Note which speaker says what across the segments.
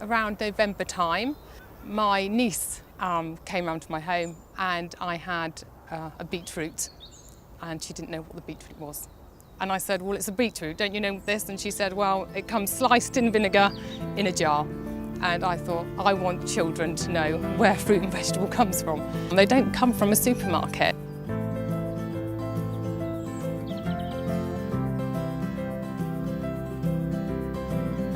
Speaker 1: around November time, my niece came round to my home and I had a beetroot, and she didn't know what the beetroot was. And I said, well, it's a beetroot, don't you know this? And she said, well, it comes sliced in vinegar in a jar. And I thought, I want children to know where fruit and vegetable comes from. They don't come from a supermarket.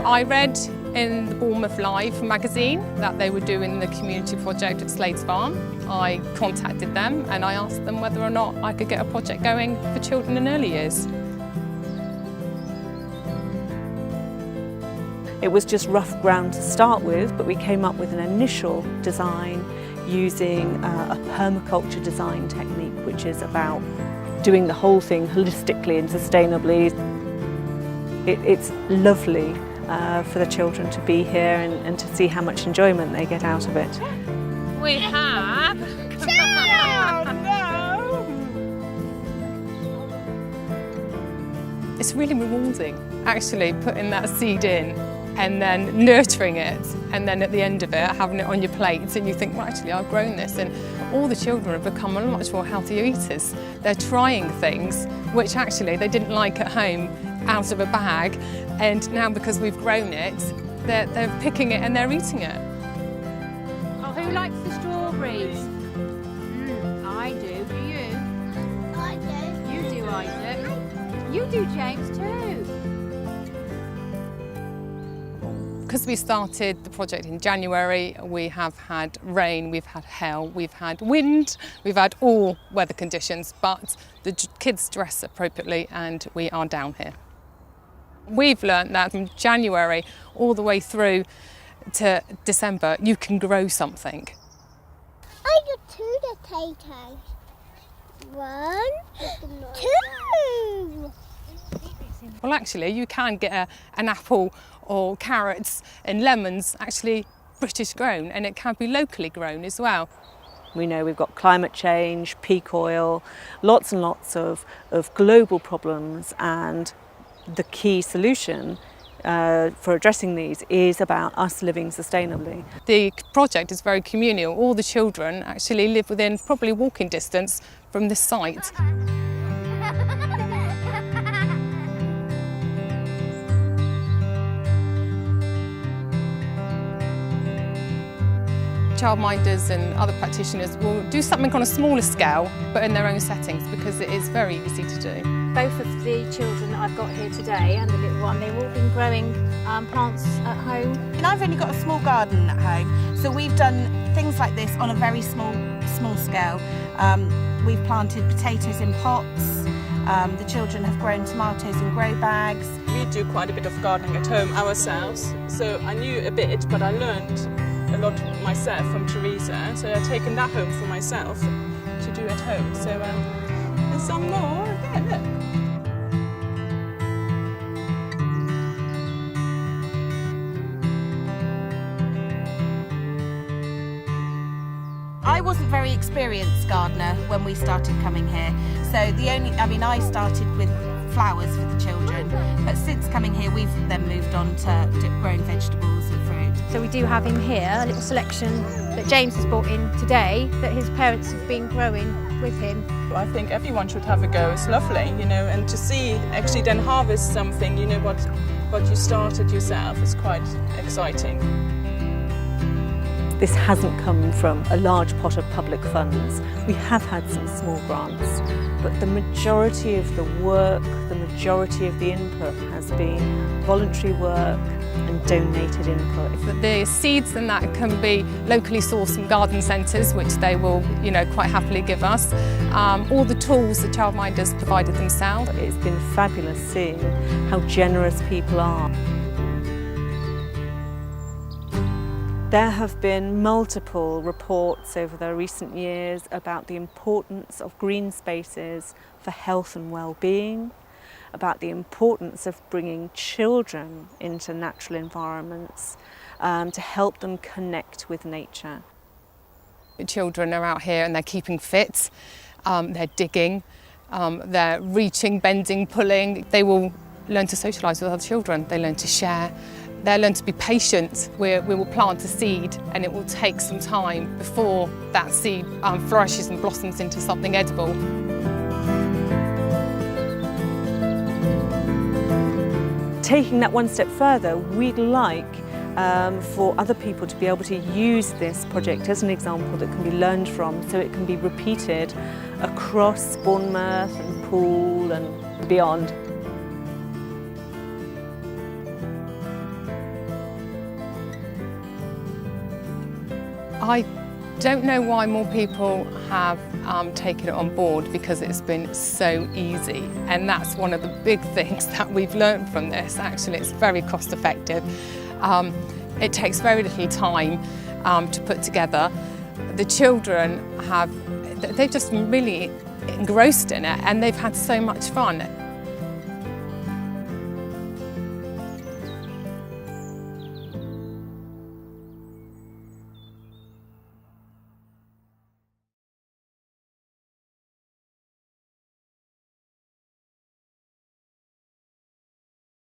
Speaker 1: I read in the Bournemouth Live magazine that they were doing the community project at Slades Farm. I contacted them and I asked them whether or not I could get a project going for children in early years.
Speaker 2: It was just rough ground to start with, but we came up with an initial design using a permaculture design technique, which is about doing the whole thing holistically and sustainably. It's lovely for the children to be here and to see how much enjoyment they get out of it.
Speaker 1: We have... It's really rewarding, actually, putting that seed in and then nurturing it, and then at the end of it having it on your plate and you think, well, actually I've grown this, and all the children have become much more healthier eaters. They're trying things which actually they didn't like at home out of a bag, and now because we've grown it, they're picking it and they're eating it.
Speaker 3: Oh, who likes the strawberries? I do. Do you?
Speaker 4: I do.
Speaker 3: You do, Isaac. You do, James, too.
Speaker 1: Because we started the project in January, we have had rain, we've had hail, we've had wind, we've had all weather conditions, but the kids dress appropriately and we are down here. We've learnt that from January all the way through to December, you can grow something.
Speaker 4: I got 2 potatoes. 1, 2.
Speaker 1: Well, actually, you can get an apple or carrots and lemons actually British grown, and it can be locally grown as well.
Speaker 2: We know we've got climate change, peak oil, lots and lots of global problems, and the key solution for addressing these is about us living sustainably.
Speaker 1: The project is very communal. All the children actually live within probably walking distance from this site. Childminders and other practitioners will do something on a smaller scale, but in their own settings, because it is very easy to do.
Speaker 3: Both of the children that I've got here today and the little one, they've all been growing plants at home.
Speaker 5: And I've only got a small garden at home, so we've done things like this on a very small scale. We've planted potatoes in pots. The children have grown tomatoes in grow bags.
Speaker 6: We do quite a bit of gardening at home ourselves, so I knew a bit, but I learned a lot myself from Teresa, so I've taken that home for myself to do at home. So there's some more there, look.
Speaker 5: I wasn't very experienced gardener when we started coming here, so I started with flowers for the children, but since coming here we've then moved on to growing vegetables and fruit.
Speaker 3: So we do have in here a little selection that James has brought in today that his parents have been growing with him.
Speaker 6: I think everyone should have a go. It's lovely, you know, and to see actually then harvest something, you know, what you started yourself is quite exciting.
Speaker 2: This hasn't come from a large pot of public funds. We have had some small grants, but the majority of the work, the majority of the input has been voluntary work and donated input.
Speaker 1: The seeds and that can be locally sourced from garden centres, which they will, you know, quite happily give us. All the tools the childminders provided themselves.
Speaker 2: It's been fabulous seeing how generous people are. There have been multiple reports over the recent years about the importance of green spaces for health and well-being, about the importance of bringing children into natural environments to help them connect with nature.
Speaker 1: The children are out here and they're keeping fit, they're digging, they're reaching, bending, pulling. They will learn to socialise with other children, they learn to share, They'll learn to be patient. We will plant a seed and it will take some time before that seed flourishes and blossoms into something edible.
Speaker 2: Taking that one step further, we'd like for other people to be able to use this project as an example that can be learned from, so it can be repeated across Bournemouth and Poole and beyond.
Speaker 1: I don't know why more people have taken it on board, because it's been so easy, and that's one of the big things that we've learned from this. Actually, it's very cost effective. It takes very little time to put together. The children they've just been really engrossed in it, and they've had so much fun.